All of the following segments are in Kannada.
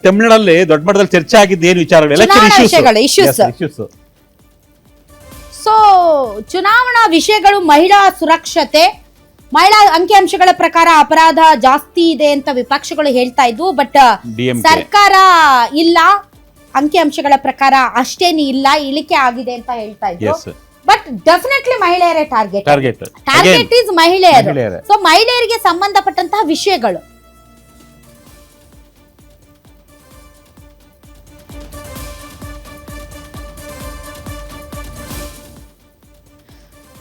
ತಮಿಳುನಾಡಲ್ಲಿ ದೊಡ್ಡ ಮಟ್ಟದಲ್ಲಿ ಚರ್ಚೆ ಆಗಿದ್ದು ಏನು ವಿಚಾರಗಳು? ಇಶ್ಯೂಸ್. ಸೊ ಚುನಾವಣಾ ವಿಷಯಗಳು, ಮಹಿಳಾ ಸುರಕ್ಷತೆ, ಮಹಿಳಾ ಅಂಕಿಅಂಶಗಳ ಪ್ರಕಾರ ಅಪರಾಧ ಜಾಸ್ತಿ ಇದೆ ಅಂತ ವಿಪಕ್ಷಗಳು ಹೇಳ್ತಾ ಇದ್ವು. ಬಟ್ ಸರ್ಕಾರ ಇಲ್ಲ, ಅಂಕಿಅಂಶಗಳ ಪ್ರಕಾರ ಅಷ್ಟೇನು ಇಲ್ಲ, ಇಳಿಕೆ ಆಗಿದೆ ಅಂತ ಹೇಳ್ತಾ ಇದ್ರು. ಬಟ್ ಡೆಫಿನೆಟ್ಲಿ ಮಹಿಳೆಯರೇ ಟಾರ್ಗೆಟ್ ಈಸ್ ಮಹಿಳೆಯರು. ಸೊ ಮಹಿಳೆಯರಿಗೆ ಸಂಬಂಧಪಟ್ಟಂತಹ ವಿಷಯಗಳು.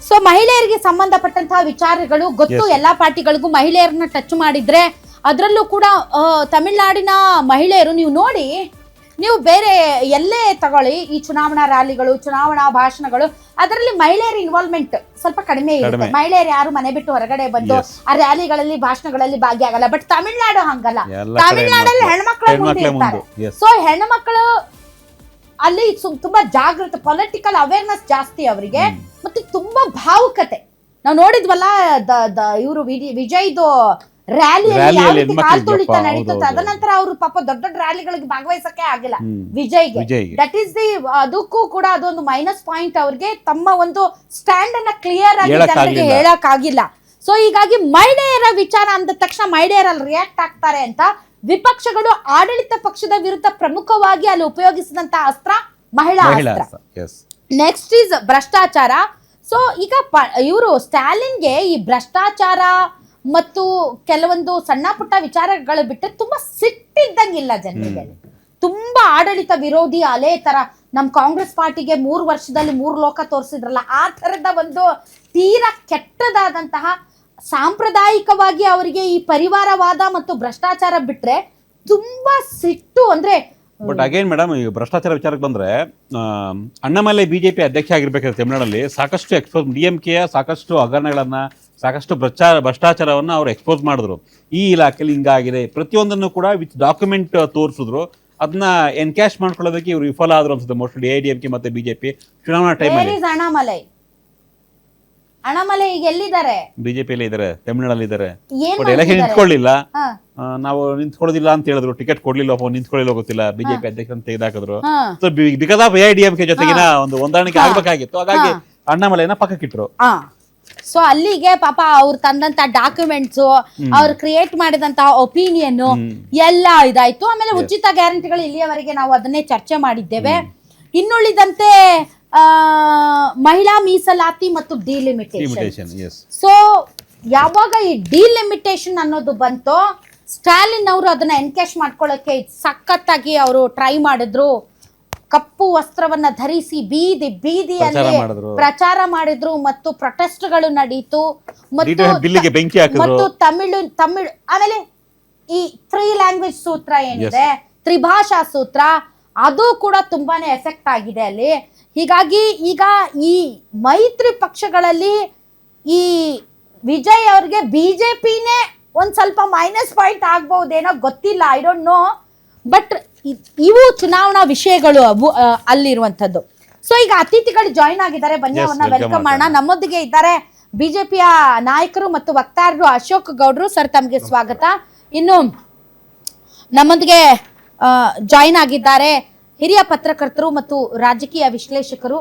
ಸೊ ಮಹಿಳೆಯರಿಗೆ ಸಂಬಂಧಪಟ್ಟಂತಹ ವಿಚಾರಗಳು ಗೊತ್ತು ಎಲ್ಲಾ ಪಾರ್ಟಿಗಳಿಗೂ. ಮಹಿಳೆಯರನ್ನ ಟಚ್ ಮಾಡಿದ್ರೆ ಅದರಲ್ಲೂ ಕೂಡ ತಮಿಳುನಾಡಿನ ಮಹಿಳೆಯರು, ನೀವು ನೋಡಿ, ನೀವು ಬೇರೆ ಎಲ್ಲೇ ತಗೊಳ್ಳಿ, ಈ ಚುನಾವಣಾ ರ್ಯಾಲಿಗಳು, ಚುನಾವಣಾ ಭಾಷಣಗಳು, ಅದರಲ್ಲಿ ಮಹಿಳೆಯರ ಇನ್ವಾಲ್ವ್ಮೆಂಟ್ ಸ್ವಲ್ಪ ಕಡಿಮೆ ಇರುತ್ತೆ. ಮಹಿಳೆಯರು ಯಾರು ಮನೆ ಬಿಟ್ಟು ಹೊರಗಡೆ ಬಂದು ಆ ರ್ಯಾಲಿಗಳಲ್ಲಿ, ಭಾಷಣಗಳಲ್ಲಿ ಭಾಗಿಯಾಗಲ್ಲ. ಬಟ್ ತಮಿಳುನಾಡು ಹಂಗಲ್ಲ. ತಮಿಳುನಾಡಲ್ಲಿ ಹೆಣ್ಮಕ್ಳು ಮುಂದೆ ಇರ್ತಾರೆ. ಸೊ ಹೆಣ್ಮಕ್ಳು ಅಲ್ಲಿ ತುಂಬಾ ಜಾಗೃತಿ, ಪೊಲಿಟಿಕಲ್ ಅವೇರ್ನೆಸ್ ಜಾಸ್ತಿ ಅವರಿಗೆ, ಮತ್ತೆ ತುಂಬಾ ಭಾವುಕತೆ. ನಾವು ನೋಡಿದ್ವಲ್ಲ ಇವರು ವಿಜಯ್ದು ರ್ಯಾಲಿಯಲ್ಲಿ ಯಾವ ರೀತಿ ಕಾಲ್ ತುಳಿತ ನಡೀತದೆ. ತದನಂತರ ಅವರು ಪಾಪ ದೊಡ್ಡ ದೊಡ್ಡ ರ್ಯಾಲಿಗಳಿಗೆ ಭಾಗವಹಿಸಕ್ಕೆ ಆಗಿಲ್ಲ ವಿಜಯ್ಗೆ. ದಟ್ ಈಸ್ ದಿ, ಅದಕ್ಕೂ ಕೂಡ ಅದೊಂದು ಮೈನಸ್ ಪಾಯಿಂಟ್. ಅವ್ರಿಗೆ ತಮ್ಮ ಒಂದು ಸ್ಟ್ಯಾಂಡ್ ಅನ್ನ ಕ್ಲಿಯರ್ ಆಗಿ ಜನರಿಗೆ ಹೇಳಕ್ ಆಗಿಲ್ಲ. ಸೊ ಹೀಗಾಗಿ ಮಹಿಳೆಯರ ವಿಚಾರ ಅಂದ ತಕ್ಷಣ ಮಹಿಳೆಯರಲ್ಲಿ ರಿಯಾಕ್ಟ್ ಆಗ್ತಾರೆ ಅಂತ ವಿಪಕ್ಷಗಳು ಆಡಳಿತ ಪಕ್ಷದ ವಿರುದ್ಧ ಪ್ರಮುಖವಾಗಿ ಅಲ್ಲಿ ಉಪಯೋಗಿಸಿದಂತ ಅಸ್ತ್ರ ಮಹಿಳಾ ಅಸ್ತ್ರ. ನೆಕ್ಸ್ಟ್ ಈಸ್ ಭ್ರಷ್ಟಾಚಾರ. ಸೊ ಈಗ ಇವರು ಸ್ಟಾಲಿನ್ಗೆ ಈ ಭ್ರಷ್ಟಾಚಾರ ಮತ್ತು ಕೆಲವೊಂದು ಸಣ್ಣ ಪುಟ್ಟ ವಿಚಾರಗಳು ಬಿಟ್ಟರೆ ತುಂಬಾ ಸಿಟ್ಟಿದ್ದಂಗಿಲ್ಲ ಜನರಿಗೆ. ತುಂಬಾ ಆಡಳಿತ ವಿರೋಧಿ ಅಲೆ ತರ. ನಮ್ ಕಾಂಗ್ರೆಸ್ ಪಾರ್ಟಿಗೆ 3 ವರ್ಷದಲ್ಲಿ 3 ಲೋಕ ತೋರಿಸಿದ್ರಲ್ಲ, ಆ ತರದ ಒಂದು ತೀರಾ ಕೆಟ್ಟದಾದಂತಹ, ಸಾಂಪ್ರದಾಯಿಕವಾಗಿ ಅವರಿಗೆ ಈ ಪರಿವಾರವಾದ ಮತ್ತು ಭ್ರಷ್ಟಾಚಾರ ಬಿಟ್ರೆ ತುಂಬಾ ಸಿಟ್ಟು. ಅಂದ್ರೆ ಬಟ್ ಅಗೇನ್ ಮೇಡಮ್, ಈ ಭ್ರಷ್ಟಾಚಾರ ವಿಚಾರಕ್ಕೆ ಬಂದ್ರೆ, ಅಣ್ಣಾಮಲೈ ಬಿಜೆಪಿ ಅಧ್ಯಕ್ಷ ಆಗಿರ್ಬೇಕಾದ್ರೆ ತಮಿಳುನಾಡಲ್ಲಿ ಸಾಕಷ್ಟು ಎಕ್ಸ್ಪೋಸ್, ಡಿಎಂಕೆಯ ಸಾಕಷ್ಟು ಹಗರಣಗಳನ್ನ, ಸಾಕಷ್ಟು ಭ್ರಷ್ಟಾಚಾರವನ್ನ ಅವ್ರು ಎಕ್ಸ್ಪೋಸ್ ಮಾಡಿದ್ರು. ಈ ಇಲಾಖೆಯಲ್ಲಿ ಹಿಂಗಾಗಿದೆ, ಪ್ರತಿಯೊಂದನ್ನು ಕೂಡ ವಿತ್ ಡಾಕ್ಯುಮೆಂಟ್ ತೋರಿಸಿದ್ರು. ಅದನ್ನ ಎನ್ಕ್ಯಾಶ್ ಮಾಡ್ಕೊಳ್ಳೋದಕ್ಕೆ ಇವರು ವಿಫಲ ಆದ್ರು ಅನ್ಸುತ್ತೆ ಮೋಸ್ಟ್ಲಿ ಎಐಡಿಎಂಕೆ ಮತ್ತೆ ಬಿಜೆಪಿ ಚುನಾವಣಾ ಟೈಮಲ್ಲಿ. ಅಣ್ಣಾಮಲೈ ಈಗ ಎಲ್ಲಿದ್ದಾರೆ? ಬಿಜೆಪಿಯಲ್ಲಿ ಇದಾರೆ, ತಮಿಳುನಾಡಲ್ಲಿ ಇದಾರೆ. ಎಲೆಕ್ಷನ್ ನಿಂತ್ಕೊಳ್ಳಿಲ್ಲ, ನಾವು ನಿಂತ್ಕೊಳ್ಳೋದಿಲ್ಲ ಅಂತ ಹೇಳಿದ್ರು. ಟಿಕೆಟ್ ಕೊಡ್ಲಿಲ್ಲ, ನಿಂತ್ಕೊಳ್ಳಿಲ್ಲ, ಗೊತ್ತಿಲ್ಲ. ಬಿಜೆಪಿ ಅಧ್ಯಕ್ಷ ಅಂತ ತೆಗೆದಾಕಿದ್ರು. ಸೊ ಬಿಕಾಸ್ ಆಫ್ ಎಐಡಿಎಂಕೆ ಜೊತೆಗಿನ ಒಂದು ಹೊಂದಾಣಿಕೆ ಆಗ್ಬೇಕಾಗಿತ್ತು. ಹಾಗಾಗಿ ಅಣ್ಣಾಮಲೈನ ಪಕ್ಕಕ್ಕಿಟ್ರು. ಸೊ ಅಲ್ಲಿಗೆ ಪಾಪ ಅವ್ರು ತಂದಂತ ಡಾಕ್ಯುಮೆಂಟ್ಸ್, ಅವ್ರು ಕ್ರಿಯೇಟ್ ಮಾಡಿದಂತಹ ಒಪಿನಿಯನ್ ಎಲ್ಲ ಇದಾಯ್ತು. ಆಮೇಲೆ ಉಚಿತ ಗ್ಯಾರಂಟಿಗಳು ಇಲ್ಲಿಯವರೆಗೆ ನಾವು ಅದನ್ನೇ ಚರ್ಚೆ ಮಾಡಿದ್ದೇವೆ. ಇನ್ನುಳಿದಂತೆ ಮಹಿಳಾ ಮೀಸಲಾತಿ ಮತ್ತು ಡಿಲಿಮಿಟೇಷನ್. ಸೊ ಯಾವಾಗ ಈ ಡಿಲಿಮಿಟೇಷನ್ ಅನ್ನೋದು ಬಂತೋ, ಸ್ಟಾಲಿನ್ ಅವರು ಅದನ್ನ ಎನ್ಕ್ಯಾಶ್ ಮಾಡ್ಕೊಳ್ಳೋಕೆ ಸಖತ್ತಾಗಿ ಅವರು ಟ್ರೈ ಮಾಡಿದ್ರು. ಕಪ್ಪು ವಸ್ತ್ರವನ್ನ ಧರಿಸಿ ಬೀದಿ ಬೀದಿಯಲ್ಲಿ ಪ್ರಚಾರ ಮಾಡಿದ್ರು ಮತ್ತು ಪ್ರೊಟೆಸ್ಟ್ಗಳು ನಡೀತು. ಮತ್ತು ತಮಿಳು ಆಮೇಲೆ ಈ 3 ಲ್ಯಾಂಗ್ವೇಜ್ ಸೂತ್ರ ಏನಿದೆ, ತ್ರಿಭಾಷಾ ಸೂತ್ರ, ಅದು ಕೂಡ ತುಂಬಾನೇ ಎಫೆಕ್ಟ್ ಆಗಿದೆ ಅಲ್ಲಿ. ಹೀಗಾಗಿ ಈಗ ಈ ಮೈತ್ರಿ ಪಕ್ಷಗಳಲ್ಲಿ ಈ ವಿಜಯ್ ಅವ್ರಿಗೆ ಬಿಜೆಪಿನೇ ಒಂದ್ ಸ್ವಲ್ಪ ಮೈನಸ್ ಪಾಯಿಂಟ್ ಆಗ್ಬಹುದೇನೋ, ಗೊತ್ತಿಲ್ಲ, ಐ ಡೋಂಟ್ ನೋ. ಬಟ್ ಇವು ಚುನಾವಣಾ ವಿಷಯಗಳು ಅಲ್ಲಿರುವಂತದ್ದು. ಸೊ ಈಗ ಅತಿಥಿಗಳು ಜಾಯಿನ್ ಆಗಿದ್ದಾರೆ, ಬನ್ನಿ ಅವ್ರನ್ನ ವೆಲ್ಕಮ್ ಮಾಡೋಣ. ನಮ್ಮೊಂದಿಗೆ ಇದ್ದಾರೆ ಬಿಜೆಪಿಯ ನಾಯಕರು ಮತ್ತು ವಕ್ತಾರರು ಅಶೋಕ್ ಗೌಡ್ರು. ಸರ್, ತಮಗೆ ಸ್ವಾಗತ. ಇನ್ನು ನಮ್ಮೊಂದಿಗೆ ಜಾಯಿನ್ ಆಗಿದ್ದಾರೆ ಹಿರಿಯ ಪತ್ರಕರ್ತರು ಮತ್ತು ರಾಜಕೀಯ ವಿಶ್ಲೇಷಕರು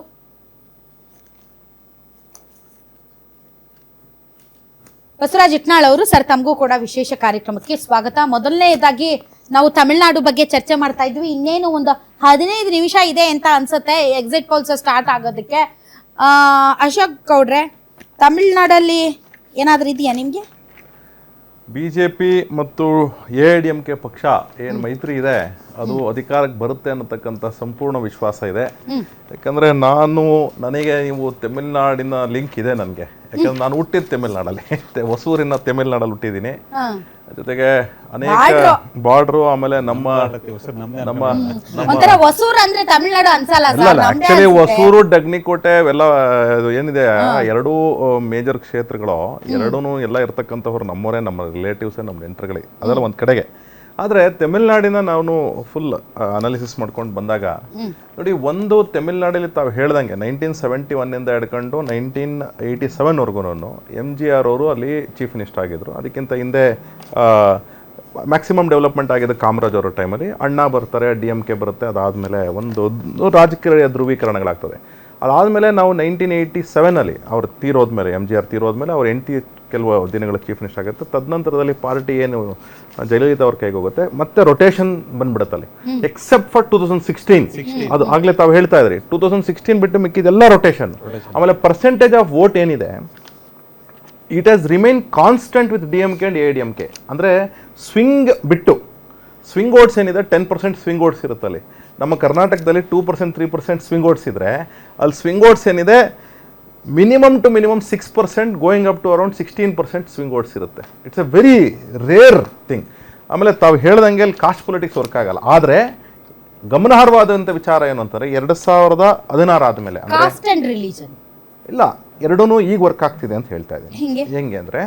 ಬಸವರಾಜ್ ಇಟ್ನಾಳ್ ಅವರು. ಸರ್, ತಮಗೂ ಕೂಡ ವಿಶೇಷ ಕಾರ್ಯಕ್ರಮಕ್ಕೆ ಸ್ವಾಗತ. ಮೊದಲನೇದಾಗಿ ನಾವು ತಮಿಳುನಾಡು ಬಗ್ಗೆ ಚರ್ಚೆ ಮಾಡ್ತಾ ಇದ್ವಿ. ಇನ್ನೇನು ಒಂದು 15 ನಿಮಿಷ ಇದೆ ಅಂತ ಅನ್ಸುತ್ತೆ ಎಕ್ಸಿಟ್ ಪೋಲ್ಸ್ ಸ್ಟಾರ್ಟ್ ಆಗೋದಕ್ಕೆ. ಅಶೋಕ್ ಗೌಡ್ರೆ, ತಮಿಳುನಾಡಲ್ಲಿ ಏನಾದ್ರೂ ಇದೆಯಾ ನಿಮ್ಗೆ? ಬಿಜೆಪಿ ಮತ್ತು ಎಐಡಿಎಂಕೆ ಪಕ್ಷ ಏನು ಮೈತ್ರಿ ಇದೆ ಅದು ಅಧಿಕಾರಕ್ಕೆ ಬರುತ್ತೆ ಅನ್ನತಕ್ಕಂಥ ಸಂಪೂರ್ಣ ವಿಶ್ವಾಸ ಇದೆ. ಯಾಕಂದರೆ ನನಗೆ ನೀವು ತಮಿಳ್ನಾಡಿನ ಲಿಂಕ್ ಇದೆ ನನಗೆ. ಯಾಕಂದ್ರೆ ನಾನು ಹುಟ್ಟಿದ್ದು ತಮಿಳ್ನಾಡಲ್ಲಿ, ಹೊಸೂರಿನ ತಮಿಳ್ನಾಡಲ್ಲಿ ಹುಟ್ಟಿದ್ದೀನಿ. ಜೊತೆಗೆ ಅನೇಕ ಬಾರ್ಡ್ರು, ಆಮೇಲೆ ನಮ್ಮ ಆಕ್ಚುಲಿ ಹೊಸೂರು, ಡಗ್ನಿಕೋಟೆ ಇವೆಲ್ಲ ಏನಿದೆ, 2 ಮೇಜರ್ ಕ್ಷೇತ್ರಗಳು, ಎರಡೂ ಎಲ್ಲ ಇರ್ತಕ್ಕಂಥವ್ರು ನಮ್ಮವರೇ, ನಮ್ಮ ರಿಲೇಟಿವ್ಸೇ, ನಮ್ಮ ನೆಂಟರುಗಳೇ, ಅದೆಲ್ಲ ಒಂದು ಕಡೆಗೆ. ಆದರೆ ತಮಿಳ್ನಾಡಿನ ನಾವು ಫುಲ್ ಅನಾಲಿಸಿಸ್ ಮಾಡ್ಕೊಂಡು ಬಂದಾಗ ನೋಡಿ, ಒಂದು ತಮಿಳ್ನಾಡಲ್ಲಿ ತಾವು ಹೇಳ್ದಂಗೆ 1971 ಹಿಡ್ಕೊಂಡು 1987 MGR ಅವರು ಅಲ್ಲಿ ಚೀಫ್ ಮಿನಿಸ್ಟರ್ ಆಗಿದ್ರು. ಅದಕ್ಕಿಂತ ಹಿಂದೆ ಮ್ಯಾಕ್ಸಿಮಮ್ ಡೆವಲಪ್ಮೆಂಟ್ ಆಗಿದೆ ಕಾಮರಾಜ್ ಅವರ ಟೈಮಲ್ಲಿ. ಅಣ್ಣಾ ಬರ್ತಾರೆ, DMK ಬರುತ್ತೆ, ಅದಾದಮೇಲೆ ಒಂದು ರಾಜಕೀಯ ಧ್ರುವೀಕರಣಗಳಾಗ್ತದೆ. ಅದಾದಮೇಲೆ ನಾವು 1987 ಅವ್ರು ತೀರೋದ್ಮೇಲೆ, MGR ತೀರೋದ್ಮೇಲೆ ಅವ್ರ ಹೆಂಡತಿ ಕೆಲವು ದಿನಗಳ ಚೀಫ್ ಮಿನಿಸ್ಟರ್ ಆಗುತ್ತೆ. ತದನಂತರದಲ್ಲಿ ಪಾರ್ಟಿ ಏನು ಜಯಲಲಿತಾ ಅವ್ರ ಕೈಗೆ ಹೋಗುತ್ತೆ, ಮತ್ತೆ ರೊಟೇಷನ್ ಬಂದ್ಬಿಡುತ್ತಲ್ಲಿ, ಎಕ್ಸೆಪ್ಟ್ ಫಾರ್ 2016. ಅದು ಆಗಲೇ ತಾವು ಹೇಳ್ತಾ ಇದ್ರಿ, 2016 ಬಿಟ್ಟು ಮಿಕ್ಕಿದೆಲ್ಲ ರೊಟೇಷನ್. ಆಮೇಲೆ ಪರ್ಸೆಂಟೇಜ್ ಆಫ್ ವೋಟ್ ಏನಿದೆ, it has remain constant with DMK and ADMK. ಅಂದರೆ ಸ್ವಿಂಗ್ ಬಿಟ್ಟು, ಸ್ವಿಂಗ್ ವೋಟ್ಸ್ ಏನಿದೆ 10% ಸ್ವಿಂಗ್ ವೋಟ್ಸ್ ಇರುತ್ತಲ್ಲಿ. ನಮ್ಮ ಕರ್ನಾಟಕದಲ್ಲಿ 2% 3% ಸ್ವಿಂಗ್ ವೋಟ್ಸ್ ಇದ್ದರೆ, ಅಲ್ಲಿ ಸ್ವಿಂಗ್ ವೋಟ್ಸ್ ಏನಿದೆ minimum to minimum 6% going up to around 16% swing votes ಇರುತ್ತೆ. It's a very rare thing. ಆಮೇಲೆ ತಾವು ಹೇಳ್ದಂಗೆ ಅಲ್ಲಿ ಕಾಸ್ಟ್ ಪೊಲಿಟಿಕ್ಸ್ ವರ್ಕ್ ಆಗಲ್ಲ. ಆದರೆ ಗಮನಾರ್ಹವಾದಂಥ ವಿಚಾರ ಏನು ಅಂತಾರೆ, 2016 ಆದಮೇಲೆ ಅಂದರೆ ಇಲ್ಲ, ಎರಡೂ ಈಗ ವರ್ಕ್ ಆಗ್ತಿದೆ ಅಂತ ಹೇಳ್ತಾ ಇದ್ದೀನಿ. ಹೆಂಗೆ ಅಂದರೆ,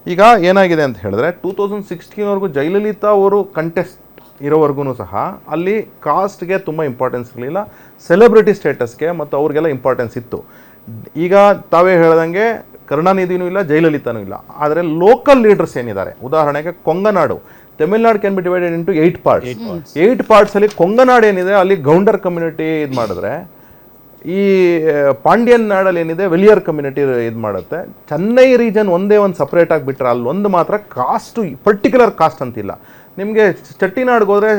ಈಗ ಏನಾಗಿದೆ ಅಂತ ಹೇಳಿದ್ರೆ 2016ವರೆಗೂ ಜಯಲಲಿತಾ ಅವರು ಕಂಟೆಸ್ಟ್ ಇರೋವರೆಗೂ ಸಹ ಅಲ್ಲಿ ಕಾಸ್ಟ್ಗೆ ತುಂಬ ಇಂಪಾರ್ಟೆನ್ಸ್ ಇರಲಿಲ್ಲ, ಸೆಲೆಬ್ರಿಟಿ ಸ್ಟೇಟಸ್ಗೆ ಮತ್ತು ಅವ್ರಿಗೆಲ್ಲ ಇಂಪಾರ್ಟೆನ್ಸ್ ಇತ್ತು. ಈಗ ತಾವೇ ಹೇಳ್ದಂಗೆ ಕರುಣಾನಿಧಿನೂ ಇಲ್ಲ, ಜಯಲಲಿತಾನೂ ಇಲ್ಲ. ಆದರೆ ಲೋಕಲ್ ಲೀಡರ್ಸ್ ಏನಿದ್ದಾರೆ, ಉದಾಹರಣೆಗೆ Konganadu, Tamilnadu can be divided into 8 parts. 8 ಪಾರ್ಟ್ಸಲ್ಲಿ ಕೊಂಗನಾಡು ಏನಿದೆ ಅಲ್ಲಿ ಗೌಂಡರ್ ಕಮ್ಯುನಿಟಿ ಇದು ಮಾಡಿದ್ರೆ, ಈ ಪಾಂಡ್ಯನ್ ನಾಡಲ್ಲಿ ಏನಿದೆ ವೆಲಿಯರ್ ಕಮ್ಯುನಿಟಿ ಇದು ಮಾಡುತ್ತೆ. ಚೆನ್ನೈ ರೀಜನ್ ಒಂದೇ ಒಂದು ಸಪ್ರೇಟ್ ಆಗಿ ಬಿಟ್ಟರೆ ಅಲ್ಲಿ ಒಂದು ಮಾತ್ರ ಕಾಸ್ಟ್, ಪರ್ಟಿಕ್ಯುಲರ್ ಕಾಸ್ಟ್ ಅಂತಿಲ್ಲ. ನಿಮಗೆ ಚಟ್ಟಿನಾಡ್ಗೆ ಹೋದ್ರೆ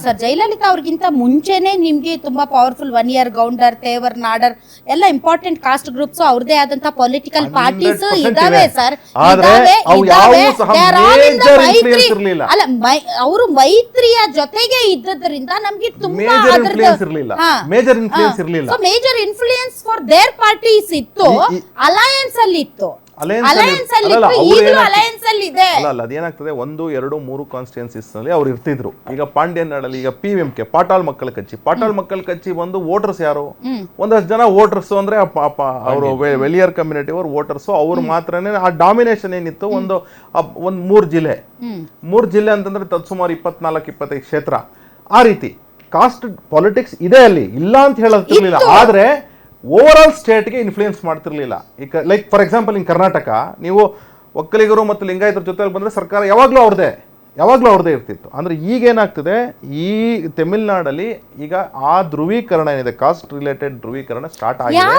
ಸರ್, ಜಯಲಲಿತಾ ಅವ್ರಿಗಿಂತ ಮುಂಚೆನೆ ನಿಮ್ಗೆ ತುಂಬಾ ಪವರ್ಫುಲ್ 1 ಇಯರ್ ಗೌಂಡರ್, ತೇವರ್, ನಾಡರ್ ಎಲ್ಲ ಇಂಪಾರ್ಟೆಂಟ್ ಕಾಸ್ಟ್ ಗ್ರೂಪ್ಸ್, ಅವ್ರದೇ ಆದಂತ ಪೊಲಿಟಿಕಲ್ ಪಾರ್ಟೀಸ್ ಇದಾವೆ ಸರ್. ಅಲ್ಲ, ಅವರು ಮೈತ್ರಿಯ ಜೊತೆಗೆ ಇದ್ದದ್ರಿಂದ ನಮ್ಗೆ ತುಂಬಾ ಮೇಜರ್ ಇನ್ಫ್ಲೂಯೆನ್ಸ್ ಇರಲಿಲ್ಲ. Major influence for there parties ಇತ್ತು, ಅಲಯನ್ಸ್ ಅಲ್ಲಿ ಇತ್ತು. ಅದೇನಾಗ್ತದೆ, 1, 2, 3 ಕಾನ್ಸ್ಟಿಟ್ಯೂನ್ಸೀಸ್ ನಲ್ಲಿ ಅವ್ರು ಇರ್ತಿದ್ರು. ಈಗ ಪಾಂಡ್ಯನ್ ನಾಡಲ್ಲಿ ಈಗ PMK ಪಾಟಾಳ್ ಮಕ್ಕಳ ಕಚ್ಚಿ ಬಂದು ವೋಟರ್ಸ್ ಯಾರು, ಒಂದಷ್ಟು ಜನ ವೋಟರ್ಸ್ ಅಂದ್ರೆ ಅವರು ವೆಲಿಯರ್ ಕಮ್ಯುನಿಟಿ ಅವ್ರ ವೋಟರ್ಸ್, ಅವ್ರು ಮಾತ್ರನೇ. ಆ ಡಾಮಿನೇಷನ್ ಏನಿತ್ತು, ಒಂದು 3 ಜಿಲ್ಲೆ ಅಂತಂದ್ರೆ ತತ್ಸುಮಾರು 24-25 ಕ್ಷೇತ್ರ. ಆ ರೀತಿ ಕಾಸ್ಟ್ ಪಾಲಿಟಿಕ್ಸ್ ಇದೆ ಅಲ್ಲಿ, ಇಲ್ಲ ಅಂತ ಹೇಳೋದಿರ್ಲಿಲ್ಲ. ಆದ್ರೆ ಓವರ್ ಆಲ್ ಸ್ಟೇಟ್ಗೆ ಇನ್ಫ್ಲೂಯೆನ್ಸ್ ಮಾಡ್ತಿರ್ಲಿಲ್ಲ. ಈಗ like for example in Karnataka ನೀವು ಒಕ್ಕಲಿಗರು ಮತ್ತು ಲಿಂಗಾಯತರ ಜೊತೆಲಿ ಬಂದರೆ ಸರ್ಕಾರ ಯಾವಾಗಲೂ ಅವ್ರದ್ದೇ ಇರ್ತಿತ್ತು. ಅಂದರೆ ಈಗೇನಾಗ್ತದೆ, ಈ ತಮಿಳ್ನಾಡಲ್ಲಿ ಈಗ ಆ ಧ್ರುವೀಕರಣ ಏನಿದೆ, ಕಾಸ್ಟ್ ರಿಲೇಟೆಡ್ ಧ್ರುವೀಕರಣ ಸ್ಟಾರ್ಟ್ ಆಗಿದೆ.